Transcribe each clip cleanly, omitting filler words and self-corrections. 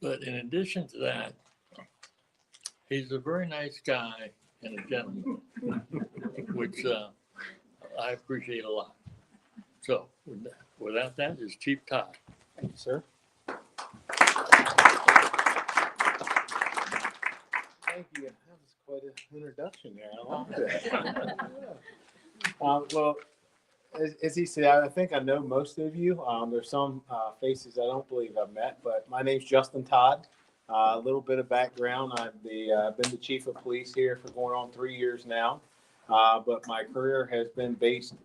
But in addition to that, he's a very nice guy and a gentleman, which I appreciate a lot. So without that is Chief Todd. Thank you, sir. Thank you. That was quite an introduction there. I love that. Well, as he said, I think I know most of you. There's some faces I don't believe I've met, but my name's Justin Todd. A little bit of background. I've been the chief of police here for going on 3 years now, but my career has been based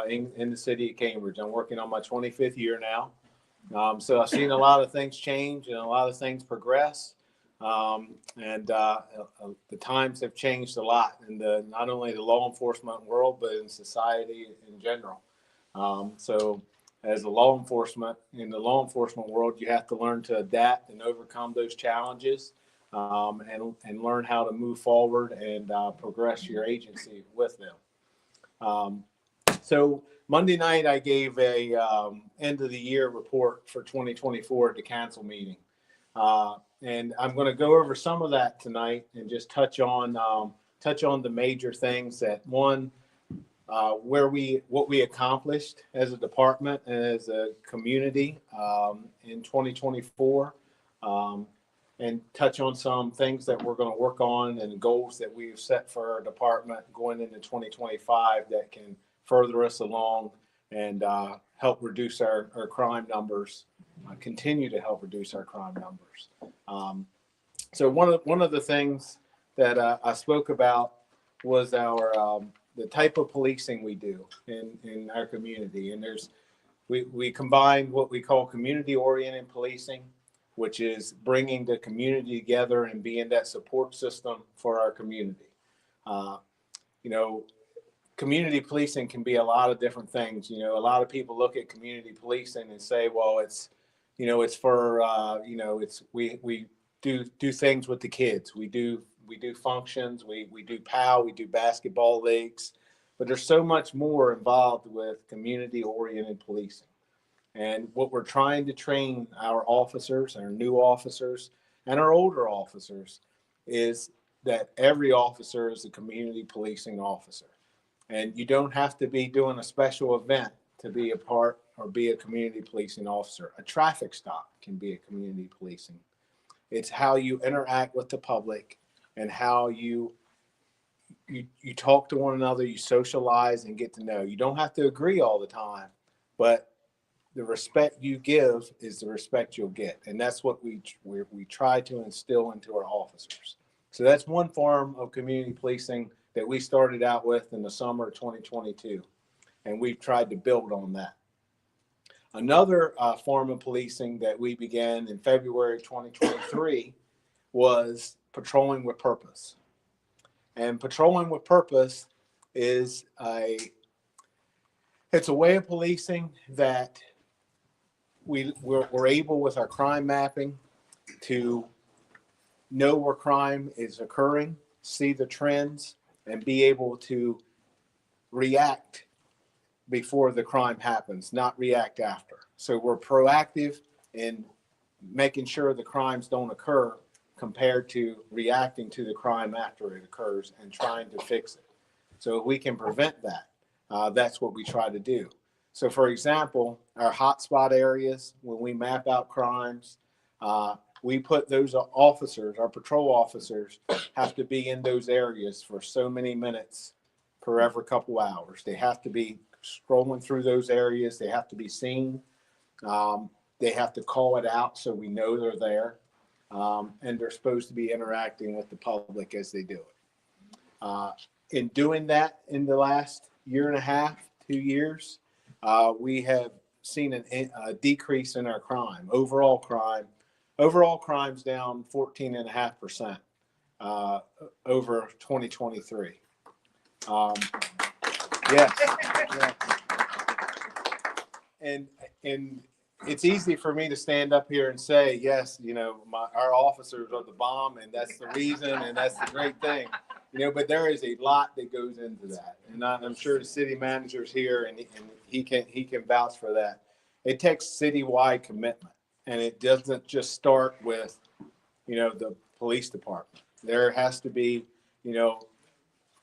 in the city of Cambridge. I'm working on my 25th year now. So I've seen a lot of things change and a lot of things progress. The times have changed a lot in not only the law enforcement world, but in society in general. So as a law enforcement, in the law enforcement world, you have to learn to adapt and overcome those challenges, and learn how to move forward and progress your agency with them. So Monday night, I gave a end of the year report for 2024 at the council meeting. And I'm going to go over some of that tonight and just touch on the major things that what we accomplished as a department and as a community in 2024, and touch on some things that we're going to work on and goals that we've set for our department going into 2025 that can further us along and help reduce our crime numbers, continue to help reduce our crime numbers. So one of the things that I spoke about was the type of policing we do in our community. And we combine what we call community-oriented policing, which is bringing the community together and being that support system for our community. Community policing can be a lot of different things. A lot of people look at community policing and say, well, it's for, we do things with the kids. We do functions, we do POW, we do basketball leagues, but there's so much more involved with community-oriented policing. And what we're trying to train our officers, our new officers, and our older officers is that every officer is a community policing officer. And you don't have to be doing a special event to be a part or be a community policing officer. A traffic stop can be a community policing. It's how you interact with the public and how you talk to one another, you socialize and get to know. You don't have to agree all the time, but the respect you give is the respect you'll get. And that's what we try to instill into our officers. So that's one form of community policing that we started out with in the summer of 2022. And we've tried to build on that. Another form of policing that we began in February 2023 was patrolling with purpose. And patrolling with purpose is it's a way of policing that we're able with our crime mapping to know where crime is occurring, see the trends, and be able to react before the crime happens, not react after. So we're proactive in making sure the crimes don't occur compared to reacting to the crime after it occurs and trying to fix it. So if we can prevent that, that's what we try to do. So for example, our hotspot areas, when we map out crimes, we put those officers, our patrol officers, have to be in those areas for so many minutes per every couple hours. They have to be scrolling through those areas. They have to be seen. They have to call it out so we know they're there. And they're supposed to be interacting with the public as they do it. In doing that in the last year and a half, 2 years, we have seen a decrease in our crime, overall crime. Overall crime's down 14.5% over 2023. Yes. And it's easy for me to stand up here and say, yes, our officers are the bomb, and that's the reason, and that's the great thing. But there is a lot that goes into that, and I'm sure the city manager's here, and he can vouch for that. It takes citywide commitment, and it doesn't just start with the police department. There has to be,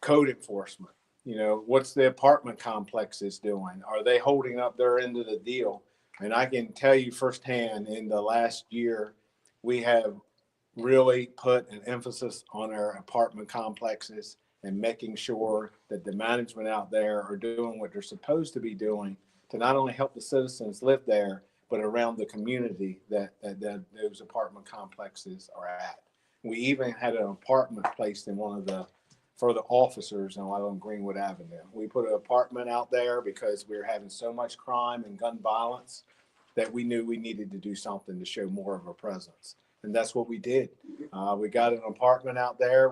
code enforcement. What's the apartment complexes doing? Are they holding up their end of the deal? And I can tell you firsthand, in the last year, we have really put an emphasis on our apartment complexes and making sure that the management out there are doing what they're supposed to be doing to not only help the citizens live there, but around the community that those apartment complexes are at. We even had an apartment placed in for the officers on Greenwood Avenue. We put an apartment out there because we were having so much crime and gun violence that we knew we needed to do something to show more of a presence. And that's what we did. We got an apartment out there.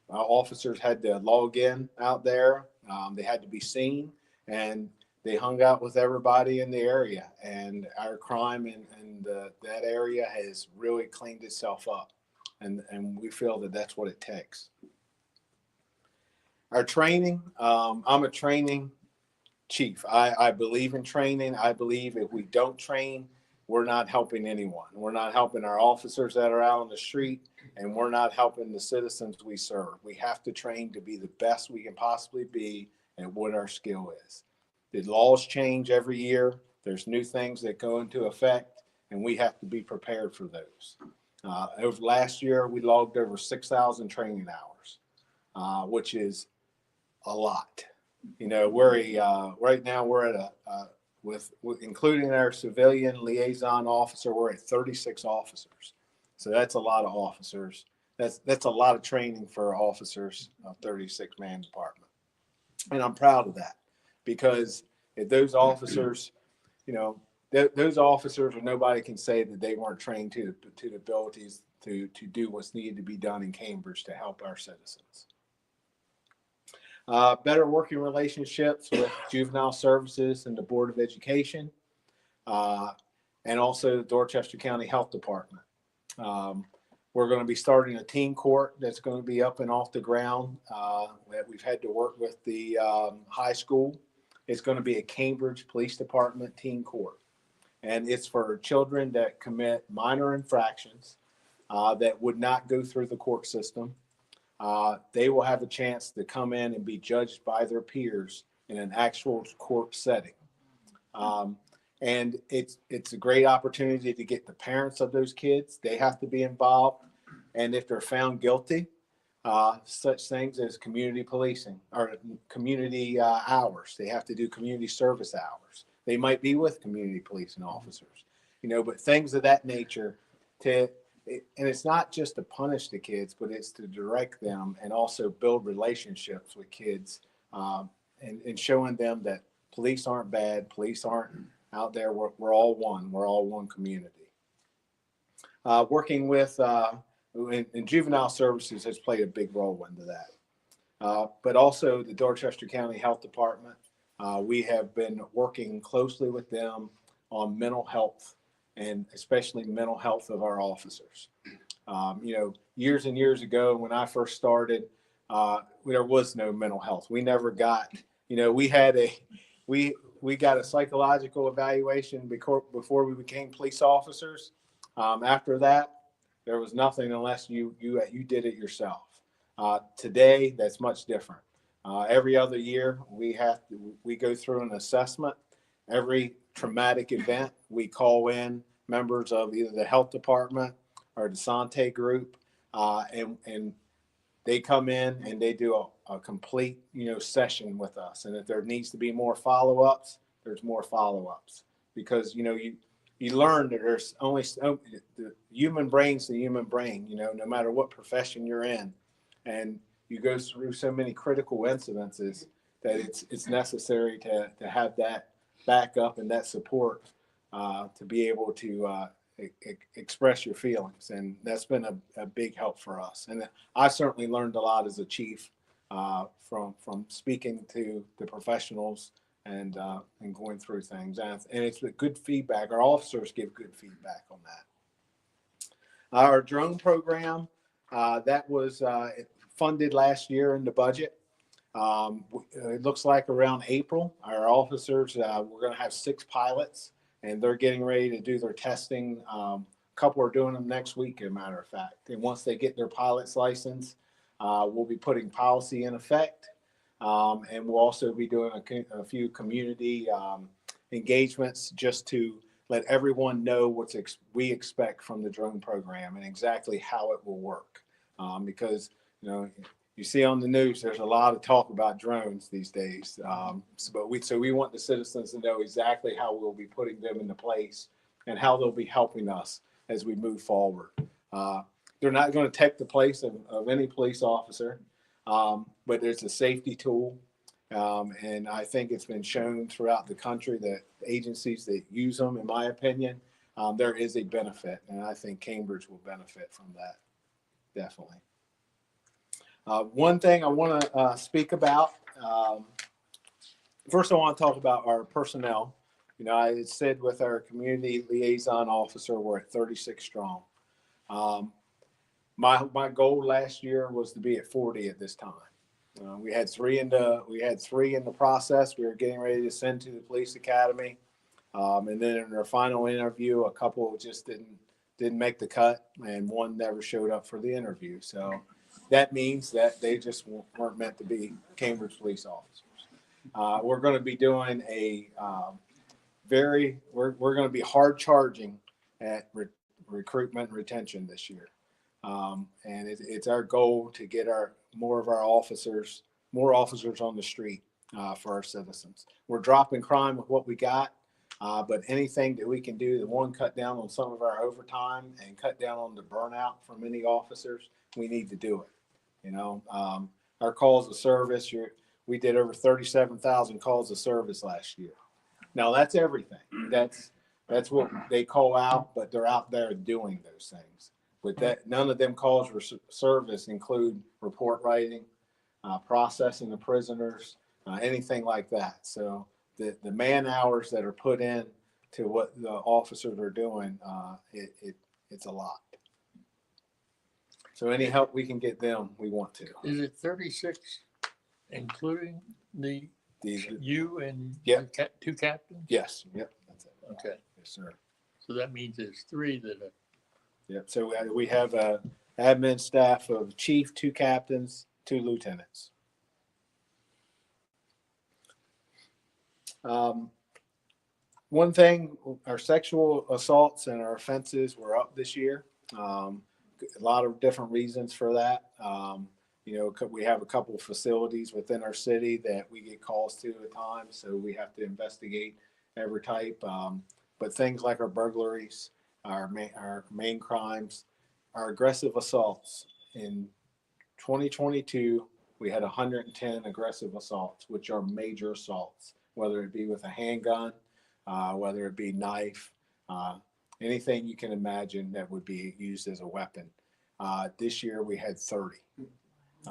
Officers had to log in out there. They had to be seen, and they hung out with everybody in the area. And our crime in that area has really cleaned itself up. And we feel that that's what it takes. Our training, I'm a training chief. I believe in training. I believe if we don't train, we're not helping anyone. We're not helping our officers that are out on the street, and we're not helping the citizens we serve. We have to train to be the best we can possibly be at what our skill is. The laws change every year. There's new things that go into effect, and we have to be prepared for those. Over last year, we logged over 6,000 training hours, which is a lot. Right now we're at with including our civilian liaison officer, we're at 36 officers. So that's a lot of officers. That's a lot of training for officers, a 36-man department. And I'm proud of that, because if those officers, those officers, or nobody can say that they weren't trained to the abilities to do what's needed to be done in Cambridge to help our citizens. Better working relationships with juvenile services and the Board of Education, and also the Dorchester County Health Department. We're going to be starting a teen court that's going to be up and off the ground. That we've had to work with the high school. It's going to be a Cambridge Police Department teen court, and it's for children that commit minor infractions that would not go through the court system. They will have a chance to come in and be judged by their peers in an actual court setting. And it's a great opportunity to get the parents of those kids. They have to be involved. And if they're found guilty, such things as community policing or community hours, they have to do community service hours. They might be with community policing officers, but things of that nature and it's not just to punish the kids, but it's to direct them and also build relationships with kids, and showing them that police aren't bad. Police aren't out there. We're all one. We're all one community. Working with and juvenile services has played a big role into that. But also the Dorchester County Health Department. We have been working closely with them on mental health, and especially mental health of our officers. Years and years ago, when I first started, there was no mental health. We never got, we got a psychological evaluation before we became police officers. After that, there was nothing unless you did it yourself. Today, that's much different. Every other year, we go through an assessment. Every traumatic event, we call in members of either the health department or the Sante group, and they come in and they do a complete session with us. And if there needs to be more follow-ups, there's more follow-ups, because you learn that there's only the human brain's the human brain, no matter what profession you're in, and you go through so many critical incidences that it's necessary to have that backup and that support to be able to express your feelings. And that's been a big help for us. And I certainly learned a lot as a chief from speaking to the professionals and going through things. And it's a good feedback. Our officers give good feedback on that. Our drone program, that was funded last year in the budget. It looks like around April, our officers, we're going to have 6 pilots, and they're getting ready to do their testing couple are doing them next week, as a matter of fact. And once they get their pilot's license, we'll be putting policy in effect. And we'll also be doing a few community engagements just to let everyone know what we expect from the drone program and exactly how it will work. Because, you know, you see on the news, there's a lot of talk about drones these days. So we want the citizens to know exactly how we'll be putting them into place and how they'll be helping us as we move forward. They're not going to take the place of any police officer, but it's a safety tool. And I think it's been shown throughout the country that agencies that use them, in my opinion, there is a benefit. And I think Cambridge will benefit from that, definitely. One thing I want to speak about, first I want to talk about our personnel. You know, I said with our community liaison officer, we're at 36 strong. My goal last year was to be at 40 at this time. We had three in the process. We were getting ready to send to the police academy, and then in our final interview, a couple just didn't make the cut, and one never showed up for the interview. So that means that they just weren't meant to be Cambridge police officers. We're going to be doing we're going to be hard charging at recruitment and retention this year. And it's our goal to get more officers on the street for our citizens. We're dropping crime with what we got, but anything that we can do to cut down on some of our overtime and cut down on the burnout for many officers, we need to do it. You know, our calls of service, we did over 37,000 calls of service last year. Now that's everything. That's what they call out, but they're out there doing those things. With that, none of them calls for service include report writing, processing the prisoners, anything like that. So the man hours that are put in to what the officers are doing, it's a lot. So any help we can get them, we want to. Is it 36, including you and Yep. two captains? Yes. Yep. That's it. Okay. Yes, sir. So that means there's 3 that are. Yep. So we have a admin staff of chief, 2 captains, 2 lieutenants. One thing, our sexual assaults and our offenses were up this year. A lot of different reasons for that. You know, we have a couple of facilities within our city that we get calls to at times, so we have to investigate every type. But things like our burglaries, our main crimes, our aggressive assaults. In 2022, we had 110 aggressive assaults, which are major assaults, whether it be with a handgun, whether it be knife, anything you can imagine that would be used as a weapon. This year we had 30.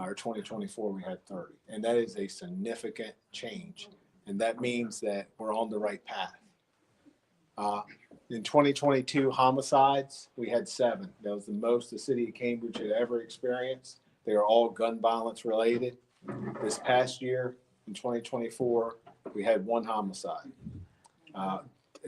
Or 2024 we had 30. And that is a significant change. And that means that we're on the right path. In 2022 homicides, we had 7. That was the most the city of Cambridge had ever experienced. They are all gun violence related. This past year, in 2024, we had 1 homicide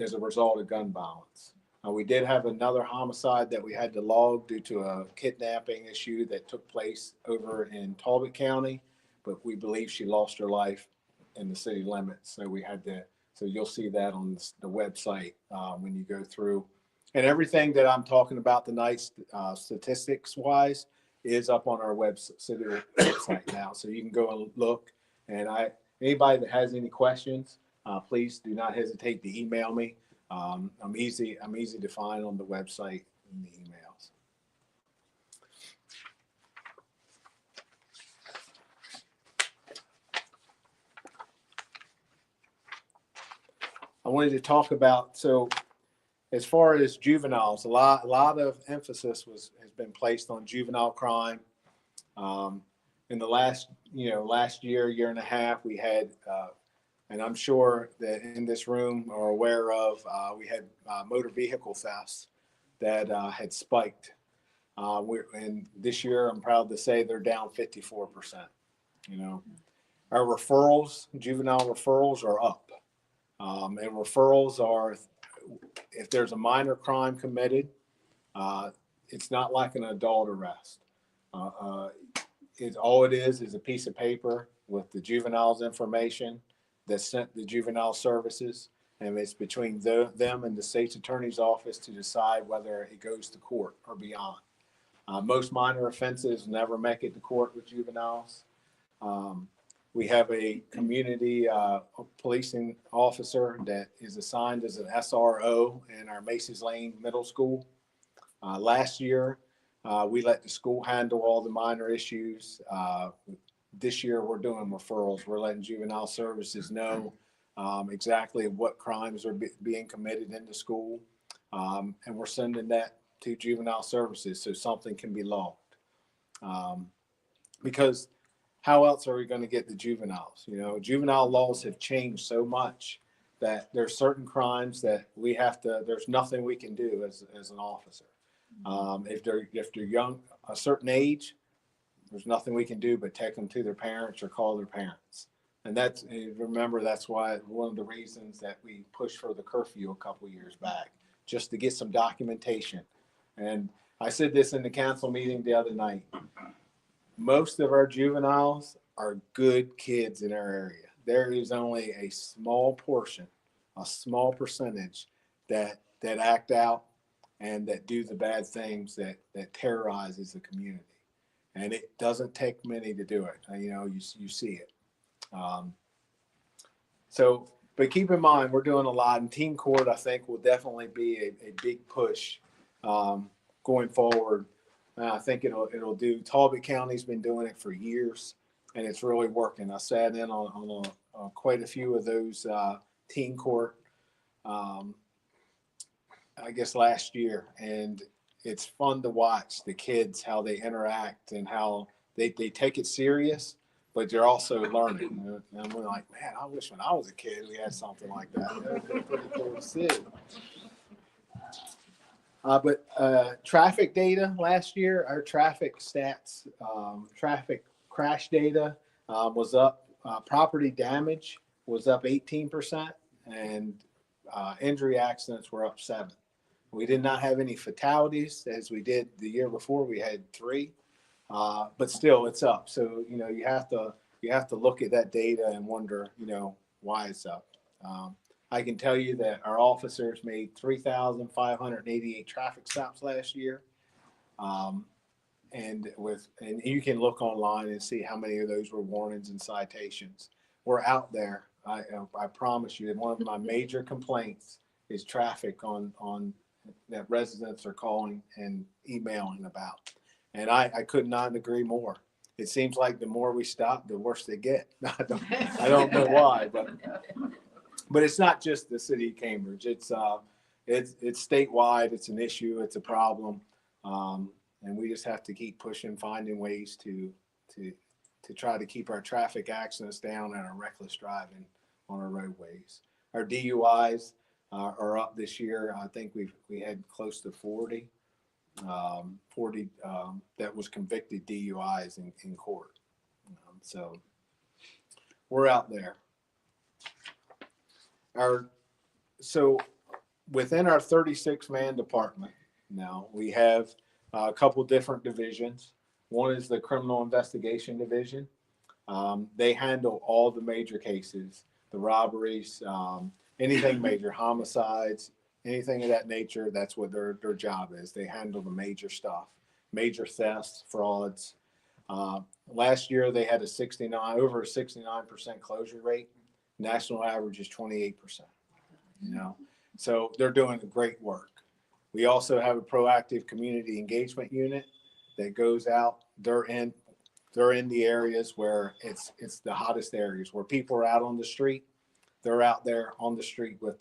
as a result of gun violence. We did have another homicide that we had to log due to a kidnapping issue that took place over in Talbot County, but we believe she lost her life in the city limits. So we had to, so you'll see that on the website when you go through. And everything that I'm talking about tonight, statistics wise, is up on our city website now. So you can go and look. And anybody that has any questions, please do not hesitate to email me. I'm easy to find on the website and the emails. I wanted to talk about, so as far as juveniles, a lot of emphasis has been placed on juvenile crime. In the last year and a half, we had and I'm sure that in this room are aware of, we had motor vehicle thefts that had spiked. And this year, I'm proud to say they're down 54%. You know, our referrals, juvenile referrals are up. And referrals are, if there's a minor crime committed, It's not like an adult arrest. All it is a piece of paper with the juvenile's information that's sent to juvenile services, and it's between them and the state's attorney's office to decide whether it goes to court or beyond. Most minor offenses never make it to court with juveniles. We have a community policing officer that is assigned as an SRO in our Macy's Lane Middle School. Last year, we let the school handle all the minor issues. This year, we're doing referrals. We're letting juvenile services know exactly what crimes are being committed in the school. And we're sending that to juvenile services so something can be logged. Because how else are we going to get the juveniles? You know, juvenile laws have changed so much that there's certain crimes that there's nothing we can do as an officer. If they're young, a certain age, there's nothing we can do but take them to their parents or call their parents. And remember, that's why one of the reasons that we pushed for the curfew a couple years back, just to get some documentation. And I said this in the council meeting the other night. Most of our juveniles are good kids in our area. There is only a small portion, a small percentage that act out and that do the bad things that terrorizes the community. And it doesn't take many to do it. You know, you see it. But keep in mind, we're doing a lot, and teen court, I think, will definitely be a big push going forward. I think it'll do. Talbot County's been doing it for years, and it's really working. I sat in on quite a few of those teen court, I guess last year, and it's fun to watch the kids, how they interact and how they take it serious, but they're also learning. And we're like, man, I wish when I was a kid we had something like that. That would be pretty cool to see. But traffic data last year, our traffic stats, traffic crash data was up. Property damage was up 18%, and injury accidents were up 7%. We did not have any fatalities as we did the year before. We had 3, but still it's up. So, you know, you have to look at that data and wonder, you know, why it's up. I can tell you that our officers made 3,588 traffic stops last year. And you can look online and see how many of those were warnings and citations. We're out there. I promise you that one of my major complaints is traffic on that residents are calling and emailing about. And I could not agree more. It seems like the more we stop, the worse they get. I don't know why, but it's not just the city of Cambridge. It's statewide. It's an issue. It's a problem, and we just have to keep pushing, finding ways to try to keep our traffic accidents down and our reckless driving on our roadways. Our DUIs are up this year. I think we had close to 40 that was convicted DUIs in court. So we're out there. So within our 36-man department now, we have a couple different divisions. One is the criminal investigation division. They handle all the major cases, the robberies, anything major, homicides, anything of that nature. That's what their job is. They handle the major stuff, major thefts, frauds. Last year they had over a 69% closure rate. National average is 28%. You know, so they're doing great work. We also have a proactive community engagement unit that goes out. They're in the areas where it's the hottest areas where people are out on the street. They're out there on the street with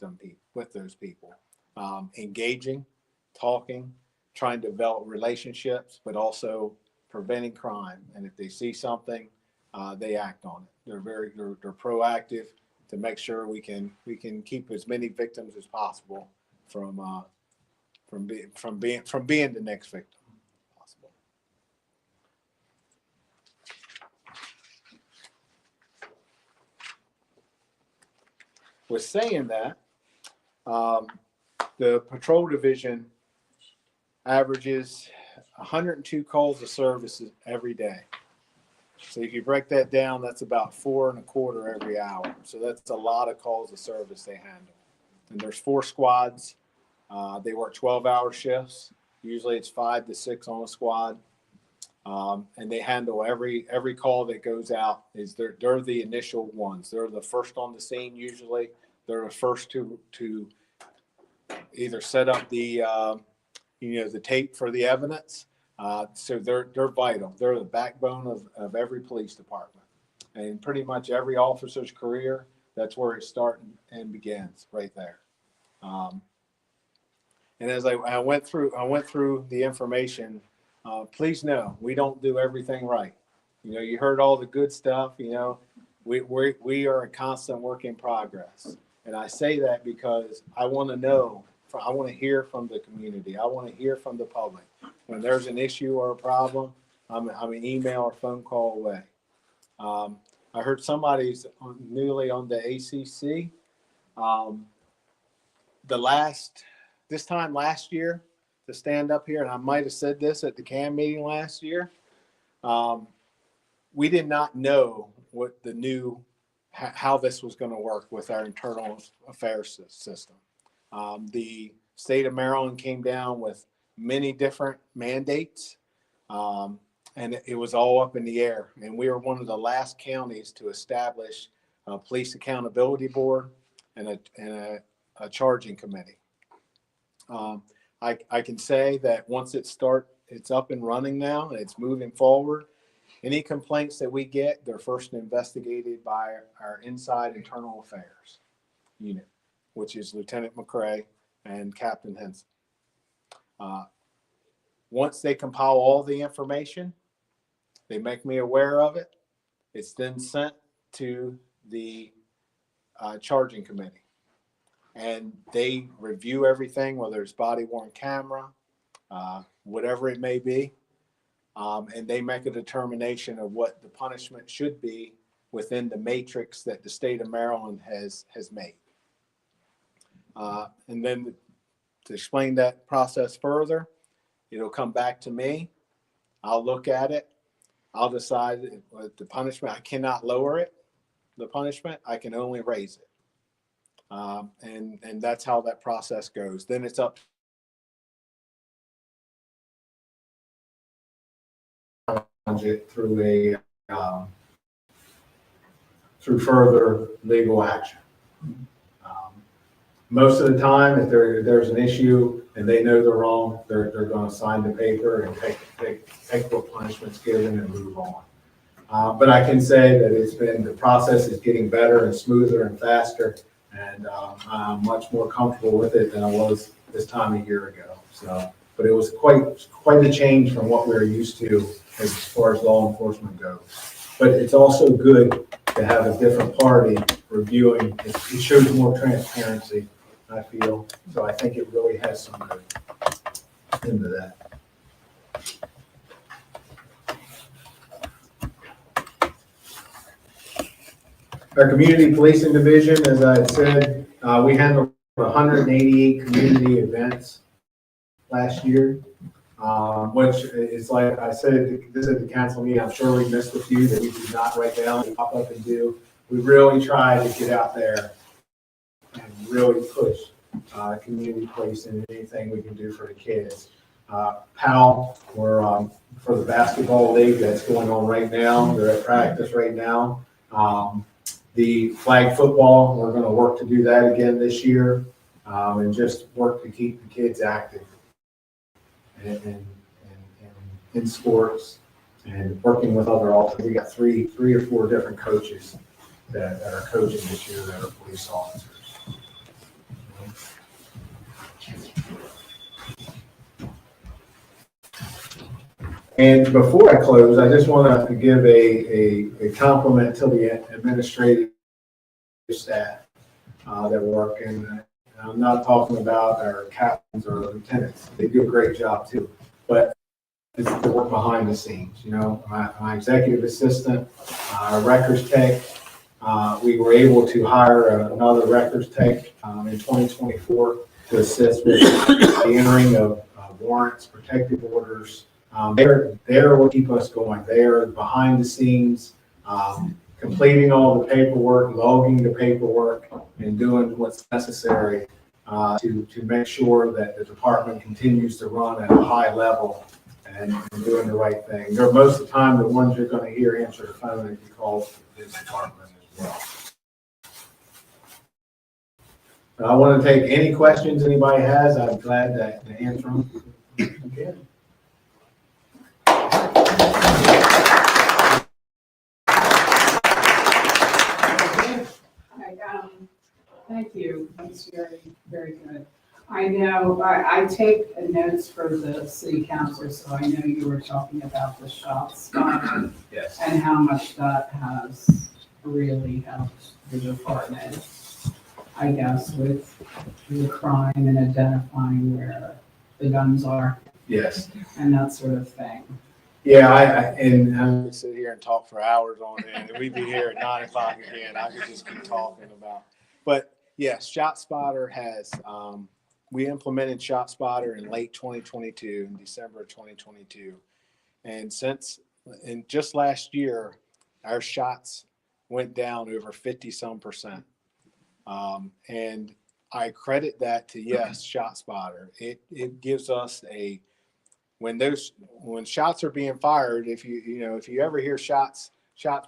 those people, engaging, talking, trying to develop relationships, but also preventing crime. And if they see something, they act on it. They're proactive to make sure we can keep as many victims as possible from being the next victim possible. With saying that, the patrol division averages 102 calls of services every day. So if you break that down, that's about 4.25 every hour. So that's a lot of calls of service they handle. And there's 4 squads. They work 12-hour shifts. Usually it's 5 to 6 on a squad. And they handle every call that goes out. They're the initial ones. They're the first on the scene usually. They're the first to either set up the the tape for the evidence. So they're vital. They're the backbone of every police department. And pretty much every officer's career, that's where it starts and begins, right there. And as I went through the information, please know we don't do everything right. You heard all the good stuff. We are a constant work in progress. And I say that because I want to know. I want to hear from the community. I want to hear from the public. When there's an issue or a problem, I'm an email or phone call away. I heard somebody's newly on the ACC. This time last year, to stand up here, and I might have said this at the CAM meeting last year, we did not know what how this was going to work with our internal affairs system. The state of Maryland came down with many different mandates, and it was all up in the air. And we were one of the last counties to establish a police accountability board and a charging committee. I can say that once it's up and running now, and it's moving forward. Any complaints that we get, they're first investigated by our inside internal affairs unit, which is Lieutenant McCrae and Captain Henson. Once they compile all the information, they make me aware of it. It's then sent to the charging committee. And they review everything, whether it's body-worn camera, whatever it may be. And they make a determination of what the punishment should be within the matrix that the state of Maryland has made. And then to explain that process further, it'll come back to me. I'll look at it. I'll decide the punishment. I cannot lower it, the punishment. I can only raise it. And that's how that process goes. Then it's up it through through further legal action. Most of the time, if there's an issue and they know they're wrong, they're going to sign the paper and take what punishment's given and move on. But I can say that the process is getting better and smoother and faster, and I'm much more comfortable with it than I was this time a year ago. But it was quite a change from what we're used to as far as law enforcement goes. But it's also good to have a different party reviewing. It shows more transparency, I feel. So I think it really has some good into that. Our community policing division, as I had said, we handled 188 community events last year, which is, like I said, this is the council meeting. I'm sure we missed a few that we did not write down and pop up and do. We really try to get out there and really push community policing and anything we can do for the kids. PAL, we're for the basketball league that's going on right now. They're at practice right now. The flag football, we're going to work to do that again this year, and just work to keep the kids active and in sports and working with other officers. We got three or four different coaches that are coaching this year that are police officers. And before I close, I just want to give a compliment to the administrative staff that work. And I'm not talking about our captains or lieutenants. They do a great job too. But it's the work behind the scenes. My executive assistant, our records tech, we were able to hire another records tech in 2024 to assist with the entering of warrants, protective orders. They're what keep us going. They're behind the scenes, completing all the paperwork, logging the paperwork, and doing what's necessary to make sure that the department continues to run at a high level and doing the right thing. They're most of the time the ones you're going to hear answer the phone if you call this department as well. I want to take any questions anybody has. I'm glad to answer them. Okay. Thank you. That's very, very good. I know, I take notes for the city council, so I know you were talking about the shop spot Yes. and how much that has really helped the department, I guess, with the crime and identifying where the guns are Yes. and that sort of thing. Yeah, We could sit here and talk for hours on end, and we'd be here at 9 o'clock again. I could just keep talking about. But yes, ShotSpotter has. We implemented ShotSpotter in late 2022, in December of 2022, and just last year, our shots went down over 50-some%. And I credit that to ShotSpotter. It gives us when shots are being fired, if you ever hear shots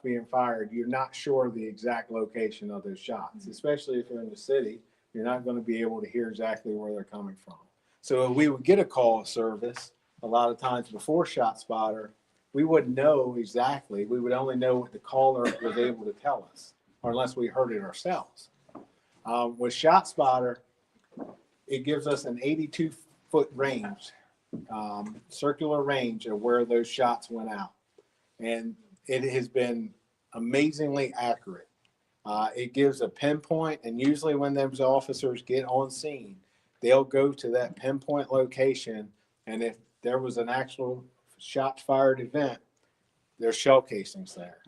being fired, you're not sure of the exact location of those shots, especially if you're in the city. You're not going to be able to hear exactly where they're coming from. So we would get a call of service a lot of times before ShotSpotter. We wouldn't know exactly. We would only know what the caller was able to tell us, or unless we heard it ourselves. With ShotSpotter, it gives us an 82-foot range, circular range of where those shots went out. And it has been amazingly accurate. It gives a pinpoint, and usually when those officers get on scene, they'll go to that pinpoint location, and if there was an actual shot fired event, there's shell casings there.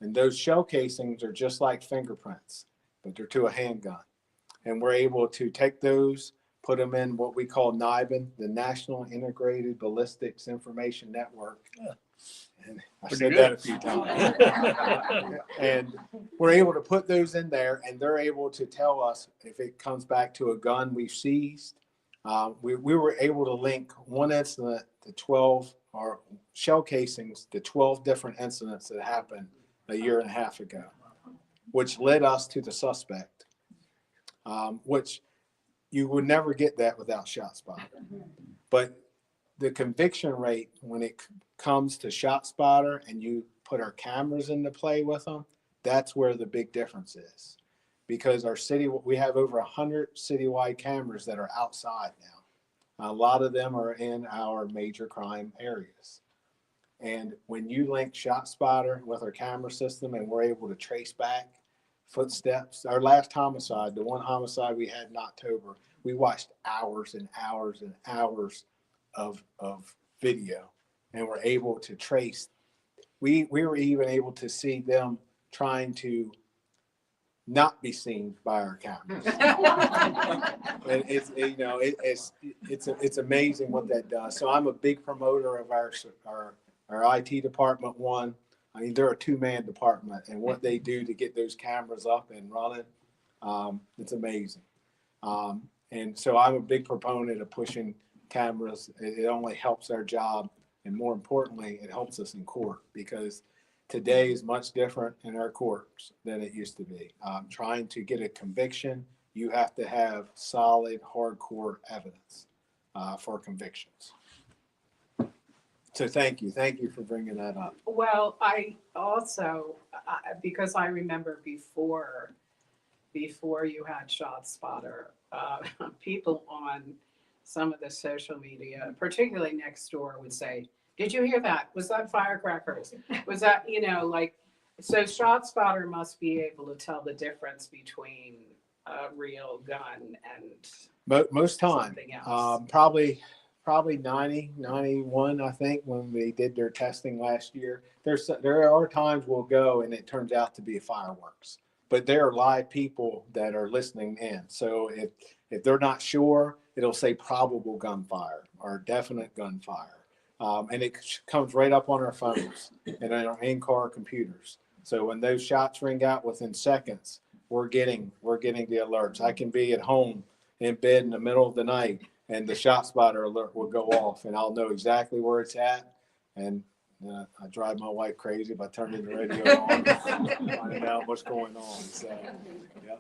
And those shell casings are just like fingerprints, but they're to a handgun. And we're able to take those, put them in what we call NIBIN, the National Integrated Ballistics Information Network. And I said that a few times. And we're able to put those in there, and they're able to tell us if it comes back to a gun we've seized. We were able to link one incident to 12, or shell casings to 12 different incidents that happened a year and a half ago, which led us to the suspect, which you would never get that without ShotSpotter. But the conviction rate when it comes to ShotSpotter and you put our cameras into play with them, that's where the big difference is. Because we have over 100 citywide cameras that are outside now. A lot of them are in our major crime areas. And when you link ShotSpotter with our camera system and we're able to trace back footsteps, our last homicide, the one homicide we had in October, we watched hours and hours and hours of video, and we're able to trace. We were even able to see them trying to not be seen by our cameras. And it's amazing what that does. So I'm a big promoter of our IT department. One, I mean, they're a two-man department, and what they do to get those cameras up and running, it's amazing. And so I'm a big proponent of pushing cameras. It only helps our job, and more importantly, it helps us in court, because today is much different in our courts than it used to be. Trying to get a conviction, you have to have solid, hardcore evidence for convictions. So thank you for bringing that up. Well, I also, because I remember before you had ShotSpotter, people on some of the social media, particularly Nextdoor, would say, "Did you hear that? Was that firecrackers? Was that, so ShotSpotter must be able to tell the difference between a real gun and Most time, something else." Probably 90, 91, I think, when they did their testing last year. There are times we'll go and it turns out to be fireworks, but there are live people that are listening in. So if they're not sure, it'll say probable gunfire or definite gunfire. And it comes right up on our phones and on our in-car computers. So when those shots ring out within seconds, we're getting the alerts. I can be at home in bed in the middle of the night and the shot spotter alert will go off and I'll know exactly where it's at. And I drive my wife crazy by turning the radio on, finding out what's going on. So, yeah.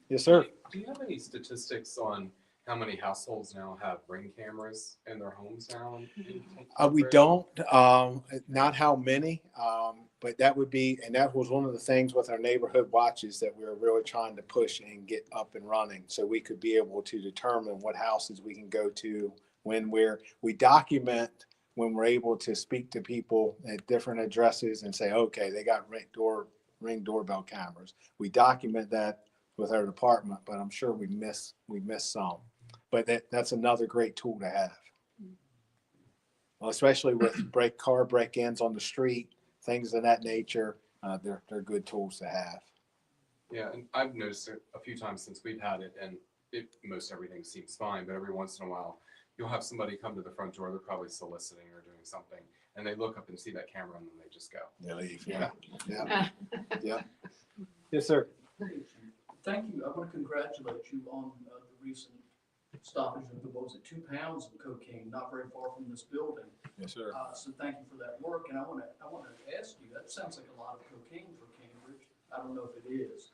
Yes, sir. Do you have any statistics on how many households now have Ring cameras in their homes now? We don't, not how many, but that would be, and that was one of the things with our neighborhood watches that we were really trying to push and get up and running. So we could be able to determine what houses we can go to when we document when we're able to speak to people at different addresses and say, okay, they got Ring doorbell cameras. We document that with our department, but I'm sure we miss some. But that's another great tool to have. Well, especially with car break-ins on the street, things of that nature, they're good tools to have. Yeah, and I've noticed it a few times since we've had it, and most everything seems fine, but every once in a while, you'll have somebody come to the front door, they're probably soliciting or doing something, and they look up and see that camera, and then they just go. They leave, yeah. Yeah. Yes, sir. Thank you. I want to congratulate you on the recent stoppage of the, what was it, 2 pounds of cocaine, not very far from this building. Yes, sir. So thank you for that work. And I want to ask you, that sounds like a lot of cocaine for Cambridge. I don't know if it is.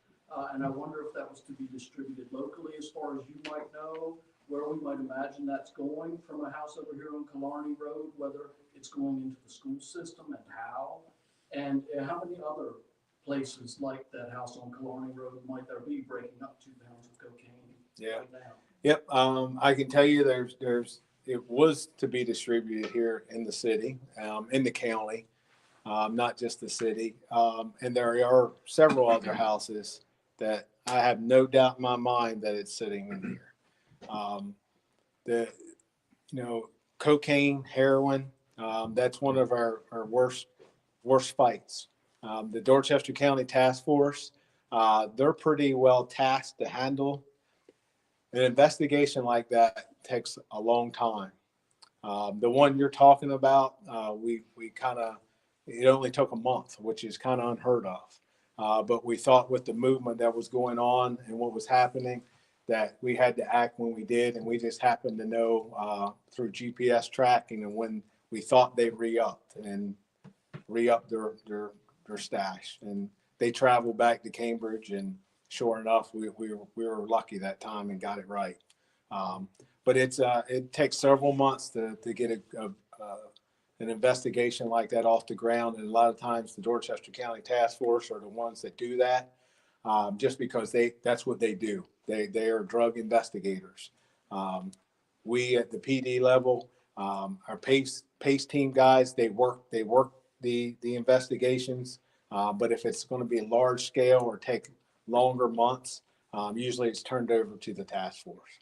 And I wonder if that was to be distributed locally, as far as you might know, where we might imagine that's going from a house over here on Killarney Road, whether it's going into the school system and how. And how many other places like that house on Killarney Road might there be breaking up 2 pounds of cocaine right now? Yep. I can tell you it was to be distributed here in the city, in the county, not just the city. And there are several other houses that I have no doubt in my mind that it's sitting in here. Cocaine, heroin, that's one of our worst fights. The Dorchester County Task Force, they're pretty well tasked to handle an investigation like that. Takes a long time. The one you're talking about, it only took a month, which is kind of unheard of. But we thought with the movement that was going on and what was happening, that we had to act when we did, and we just happened to know through GPS tracking and when we thought they re-upped their stash, and they traveled back to Cambridge, and sure enough, we were lucky that time and got it right. But it takes several months to get an investigation like that off the ground, and a lot of times the Dorchester County Task Force are the ones that do that, just because that's what they do. They are drug investigators. We at the PD level, our PACE team guys, they work the investigations. But if it's going to be large scale or take longer months, usually it's turned over to the task force.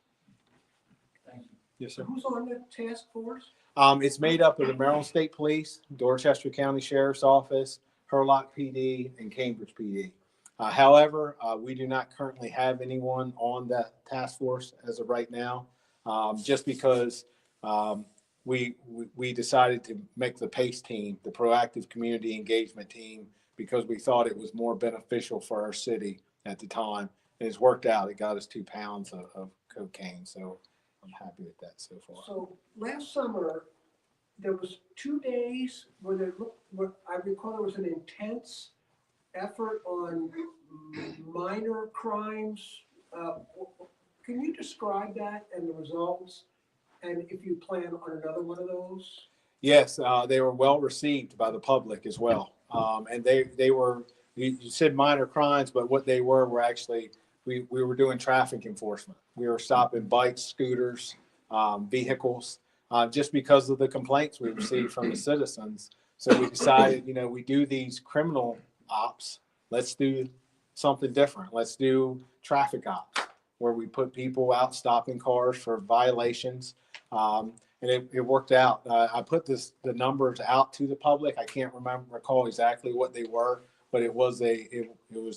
Thank you. Yes, sir. Who's on that task force? It's made up of the Maryland State Police, Dorchester County Sheriff's Office, Hurlock PD, and Cambridge PD. However, we do not currently have anyone on that task force as of right now, just because we decided to make the PACE team, the Proactive Community Engagement Team, because we thought it was more beneficial for our city at the time. And it's worked out. It got us 2 pounds of cocaine. So I'm happy with that so far. So last summer, there was 2 days where I recall there was an intense effort on minor crimes. Can you describe that and the results? And if you plan on another one of those? Yes, they were well received by the public as well. And they were, you said minor crimes, but what they were actually, we were doing traffic enforcement. We were stopping bikes, scooters, vehicles, just because of the complaints we received from the citizens. So we decided, we do these criminal ops. Let's do something different. Let's do traffic ops where we put people out stopping cars for violations. And it worked out. I put the numbers out to the public. I can't recall exactly what they were, but it was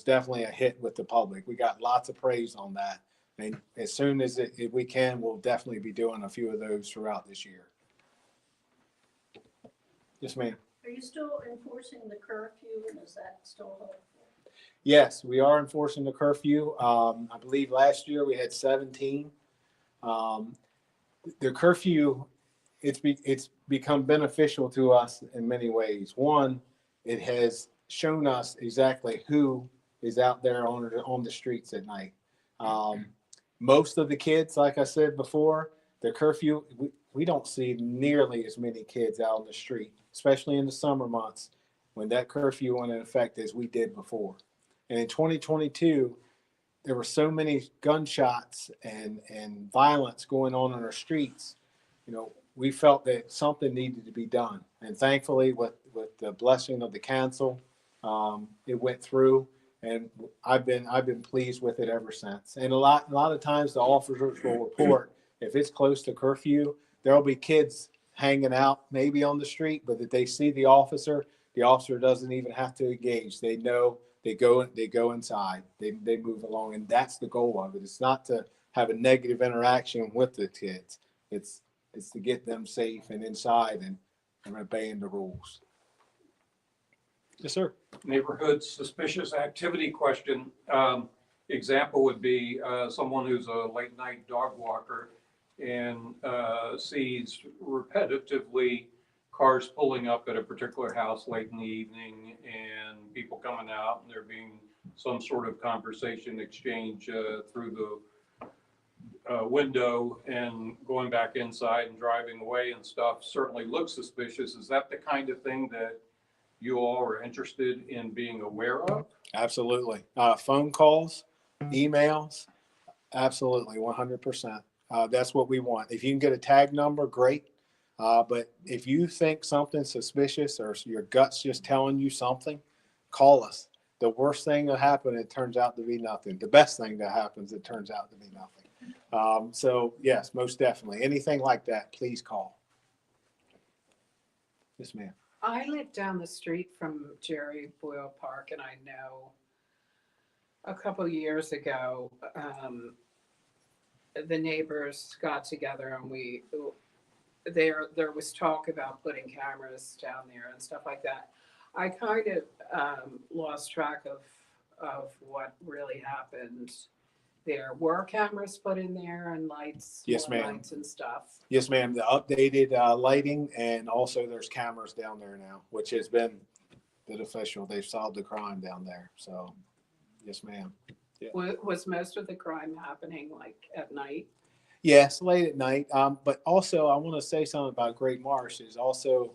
definitely a hit with the public. We got lots of praise on that And as soon as if we can, we'll definitely be doing a few of those throughout this year. Yes, ma'am. Are you still enforcing the curfew, and is that still helpful? Yes, we are enforcing the curfew. I believe last year we had 17. The curfew, it's become beneficial to us in many ways. One, it has shown us exactly who is out there on the streets at night. Most of the kids, like I said before, the curfew, we don't see nearly as many kids out on the street, especially in the summer months when that curfew went in effect as we did before. And in 2022, there were so many gunshots and violence going on our streets. You know, we felt that something needed to be done. And thankfully, with the blessing of the council, it went through, and I've been pleased with it ever since. And a lot of times, the officers will report if it's close to curfew, there'll be kids hanging out maybe on the street, but that they see the officer doesn't even have to engage. They know. They go inside. They move along, and that's the goal of it. It's not to have a negative interaction with the kids. It's to get them safe and inside and obeying the rules. Yes, sir. Neighborhood suspicious activity question. Example would be someone who's a late night dog walker and sees repetitively cars pulling up at a particular house late in the evening and people coming out, and there being some sort of conversation exchange through the window and going back inside and driving away and stuff certainly looks suspicious. Is that the kind of thing that you all are interested in being aware of? Absolutely. Phone calls, emails, absolutely, 100%. That's what we want. If you can get a tag number, great. But if you think something's suspicious or your gut's just telling you something, call us. The worst thing that happen, it turns out to be nothing. The best thing that happens, it turns out to be nothing. So yes, most definitely. Anything like that, please call. Yes, ma'am. I live down the street from Jerry Boyle Park, and I know a couple years ago, the neighbors got together and there was talk about putting cameras down there and stuff like that. I kind of lost track of what really happened. There were cameras put in there and lights, Yes, more ma'am. lights and stuff. Yes, ma'am. The updated lighting, and also there's cameras down there now, which has been beneficial. They've solved the crime down there. So, yes, ma'am. Was most of the crime happening like at night? Yes, late at night. But also, I want to say something about Great Marsh. Is also,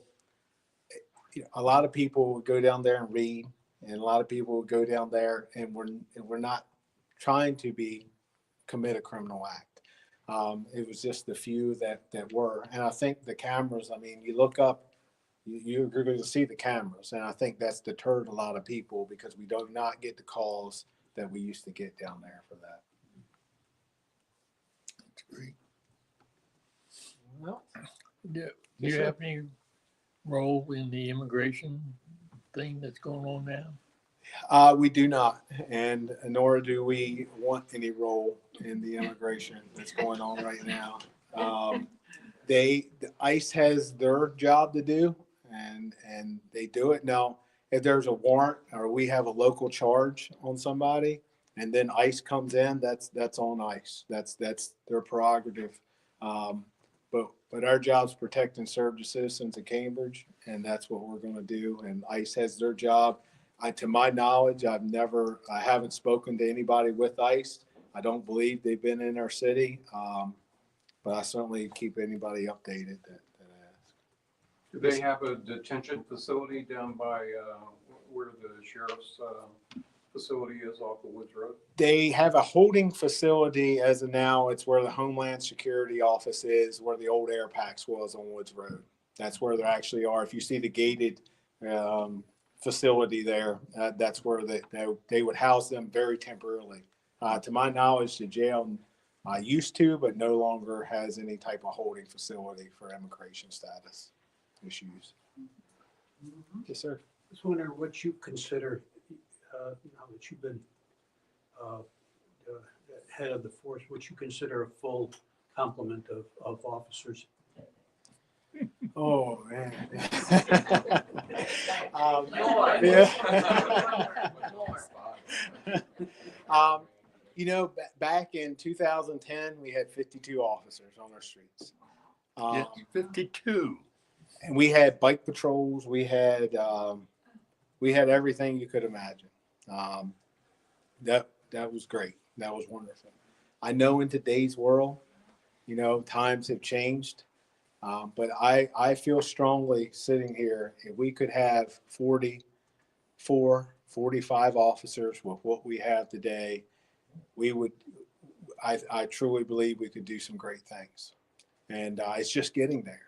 you know, a lot of people would go down there and read, and a lot of people would go down there, and we're not trying to commit a criminal act. It was just the few that were, and I think the cameras. I mean, you look up, you're going to see the cameras, and I think that's deterred a lot of people because we do not get the calls that we used to get down there for that. That's great. Well, Do Yes, you sir. have any role in the immigration thing that's going on now? we do not, and nor do we want any role in the immigration that's going on right now. The ICE has their job to do, and they do it. Now, if there's a warrant or we have a local charge on somebody, and then ICE comes in, that's on ICE. That's their prerogative. But our job's protect and serve the citizens of Cambridge, and that's what we're going to do. And ICE has their job. To my knowledge, I haven't spoken to anybody with ICE. I don't believe they've been in our city, but I certainly keep anybody updated that asks. Do they have a detention facility down by where the sheriff's facility is off of Woods Road? They have a holding facility as of now. It's where the Homeland Security office is, where the old Air Packs was on Woods Road. That's where they actually are. If you see the gated facility there, that's where they would house them very temporarily. To my knowledge, the jail used to, but no longer has any type of holding facility for immigration status issues. Yes, sir. I was wondering what you consider, now that you've been head of the force, which you consider a full complement of officers? Oh, man. More. Yeah. More. Back in 2010, we had 52 officers on our streets. Yeah, 52. And we had bike patrols. We had everything you could imagine. That was great. That was wonderful. I know in today's world, times have changed. But I feel strongly sitting here, if we could have 44, 45 officers with what we have today, I truly believe we could do some great things. And it's just getting there,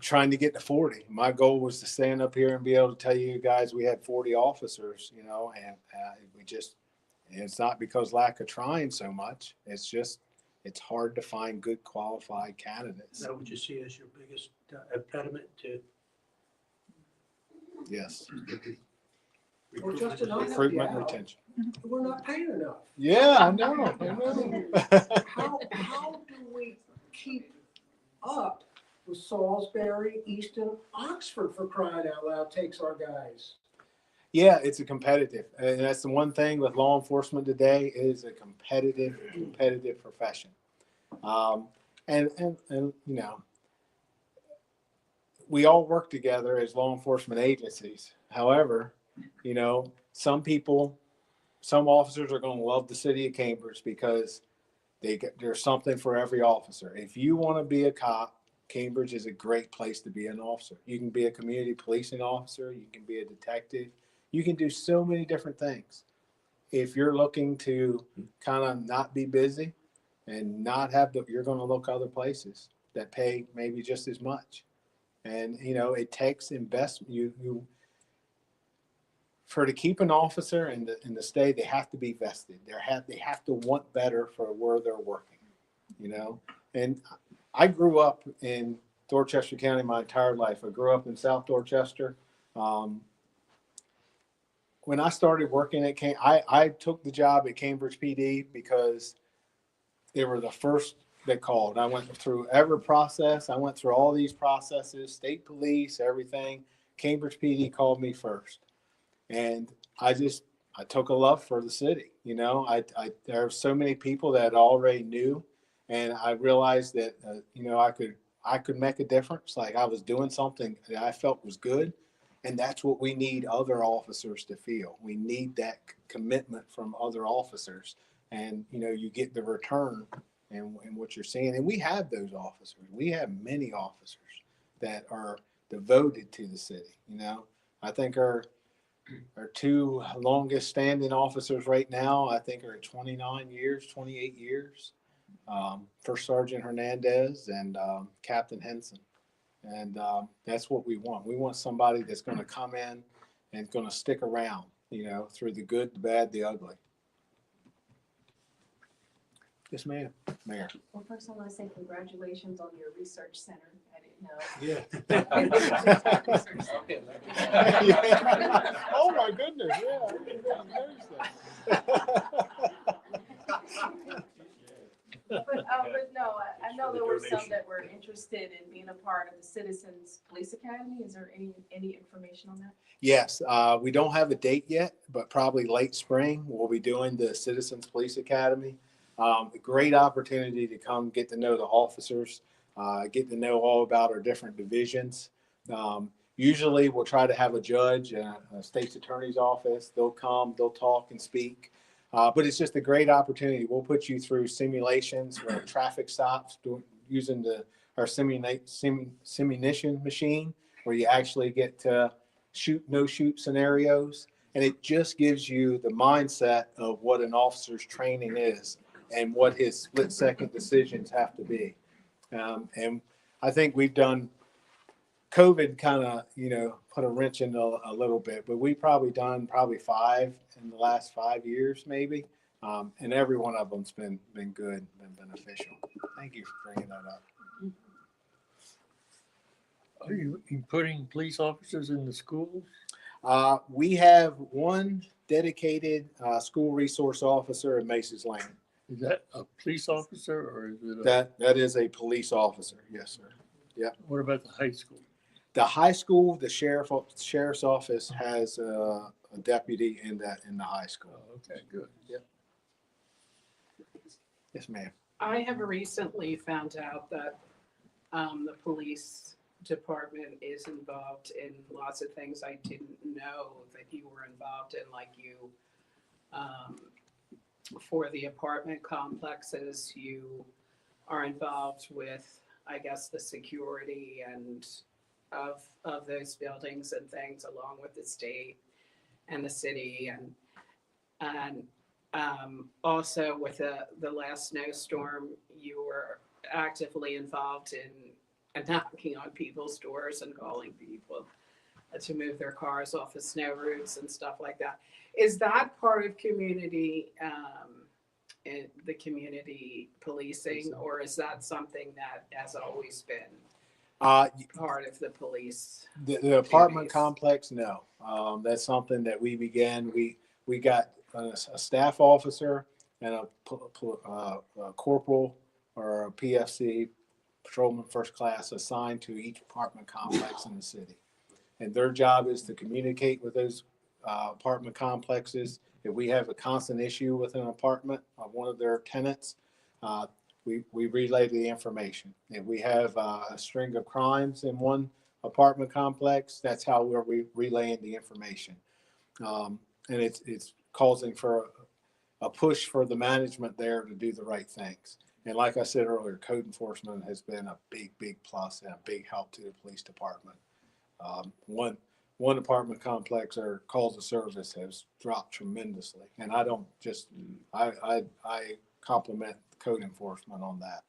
trying to get to 40. My goal was to stand up here and be able to tell you guys we had 40 officers, and it's not because lack of trying so much. It's hard to find good qualified candidates. Is that what you see as your biggest impediment to? Yes. Well, Justin, I'll help you Recruitment and out. retention. We're not paying enough. Yeah, I know. How do we keep up with Salisbury, Easton, Oxford, for crying out loud, takes our guys? Yeah, it's a competitive, and that's the one thing with law enforcement today. It is a competitive profession, and we all work together as law enforcement agencies. However, some officers are going to love the city of Cambridge because there's something for every officer. If you want to be a cop, Cambridge is a great place to be an officer. You can be a community policing officer. You can be a detective. You can do so many different things. If you're looking to kind of not be busy and not you're going to look other places that pay maybe just as much. And, it takes investment. To keep an officer in the state, they have to be vested. They have to want better for where they're working, And I grew up in Dorchester County my entire life. I grew up in South Dorchester. When I started working at I took the job at Cambridge PD because they were the first that called. I went through every process. I went through all these processes, state police, everything. Cambridge PD called me first. And I took a love for the city. There are so many people that already knew, and I realized that, I could make a difference. Like I was doing something that I felt was good. And that's what we need other officers to feel. We need that commitment from other officers. And, you get the return and what you're seeing. And we have those officers. We have many officers that are devoted to the city. I think our two longest standing officers right now, I think, are 29 years, 28 years. First Sergeant Hernandez and Captain Henson. And that's what we want. We want somebody that's going to come in and going to stick around, through the good, the bad, the ugly. Yes, ma'am. Mayor. Well, first I want to say congratulations on your research center. I didn't know. Yeah. Oh my goodness. Yeah. I didn't even notice that. But no, I know there were some that were interested in being a part of the Citizens Police Academy. Is there any information on that? Yes, we don't have a date yet, but probably late spring, we'll be doing the Citizens Police Academy. A great opportunity to come get to know the officers, get to know all about our different divisions. Usually we'll try to have a judge, a state's attorney's office. They'll come, they'll talk and speak. But it's just a great opportunity. We'll put you through simulations for traffic stops using our simunition machine, where you actually get to no-shoot scenarios. And it just gives you the mindset of what an officer's training is and what his split-second decisions have to be. And I think we've done COVID kind of, put a wrench in a little bit, but we've probably done 5 in the last 5 years, maybe. And every one of them's been good, been beneficial. Thank you for bringing that up. Are you putting police officers in the schools? We have one dedicated school resource officer at Macy's Lane. Is that a police officer or is it That is a police officer. Yes, sir. what about the high school? The high school, the sheriff's office has a deputy in the high school. Oh, okay, good. Yes, ma'am. I have recently found out that the police department is involved in lots of things I didn't know that you were involved in, like you, for the apartment complexes, you are involved with, I guess, the security and of those buildings and things, along with the state and the city, and also with the last snowstorm, you were actively involved in knocking on people's doors and calling people to move their cars off of snow routes and stuff like that. Is that part of community, the community policing, or is that something that has always been part of the police? The apartment duties? complex, no. That's something that we began. We got a staff officer and a corporal or a PFC, patrolman first class, assigned to each apartment complex in the city. And their job is to communicate with those apartment complexes. If we have a constant issue with an apartment of one of their tenants, we relay the information. If we have a string of crimes in one apartment complex, that's how we're relaying the information. And it's causing for a push for the management there to do the right things. And like I said earlier, code enforcement has been a big plus and a big help to the police department. One apartment complex, or calls of service, has dropped tremendously. And I don't just, I compliment code enforcement on that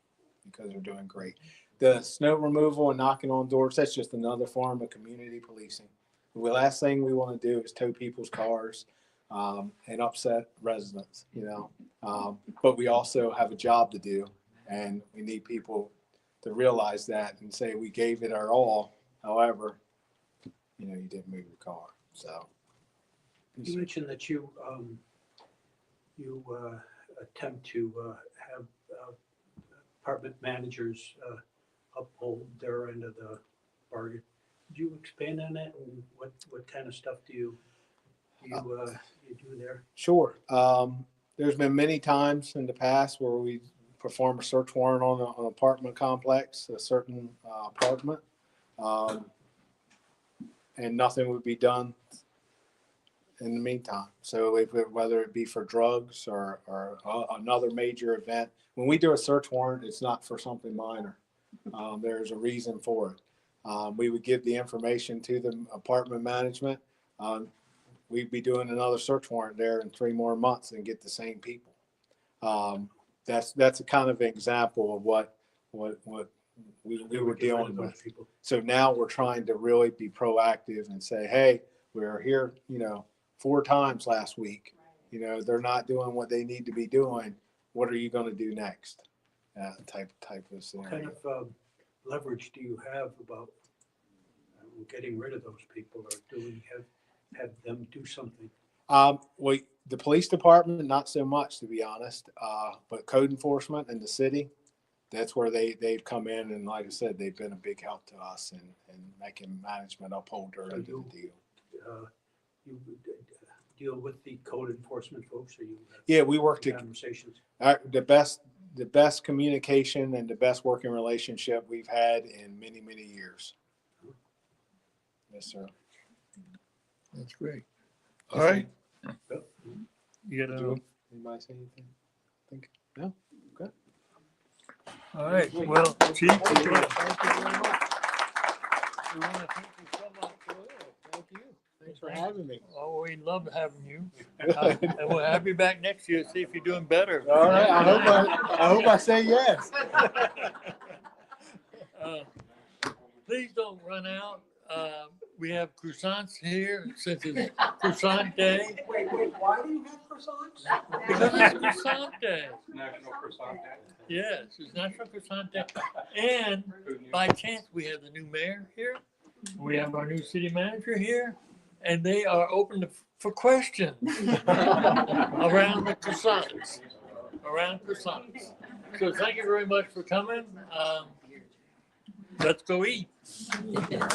because they're doing great. The snow removal and knocking on doors, that's just another form of community policing. The last thing we want to do is tow people's cars and upset residents, but we also have a job to do, and we need people to realize that and say we gave it our all. However, you didn't move your car. So You mentioned that you attempt to have apartment managers uphold their end of the bargain. Could you expand on that, and what kind of stuff do you do there? Sure. There's been many times in the past where we perform a search warrant on an apartment complex, a certain apartment, and nothing would be done in the meantime. So whether it be for drugs or another major event, when we do a search warrant, it's not for something minor. There's a reason for it. We would give the information to the apartment management. We'd be doing another search warrant there in 3 more months and get the same people. That's a kind of example of what we were dealing with. People. So now we're trying to really be proactive and say, hey, we were here, 4 times last week. They're not doing what they need to be doing. What are you going to do next? Type of scenario. What kind of leverage do you have about getting rid of those people, or do we have them do something? Well, the police department, not so much, to be honest, but code enforcement in the city, that's where they've come in. And like I said, they've been a big help to us in making management uphold their end of the deal. You deal with the code enforcement folks, or you have Yeah, we work conversations? The best communication and the best working relationship we've had in many, many years. Yes, sir. That's great. All right. Yep. You got to, Anybody say anything? Think? No? Okay. all right. Well, Chief, Thank you we very want much. to thank you so much. Thank you. Thanks for having me. Oh, we love having you. And we'll have you back next year, see if you're doing better. All right. I hope I say yes. Please don't run out. We have croissants here since it's croissant day. Wait, why do you have croissants? Because it's croissant day. National Croissant Day. Yes, it's National Croissant Day. And by chance, we have the new mayor here. We have our new city manager here. and they are open for questions around the croissants. Around croissants. So thank you very much for coming. Let's go eat. Yeah.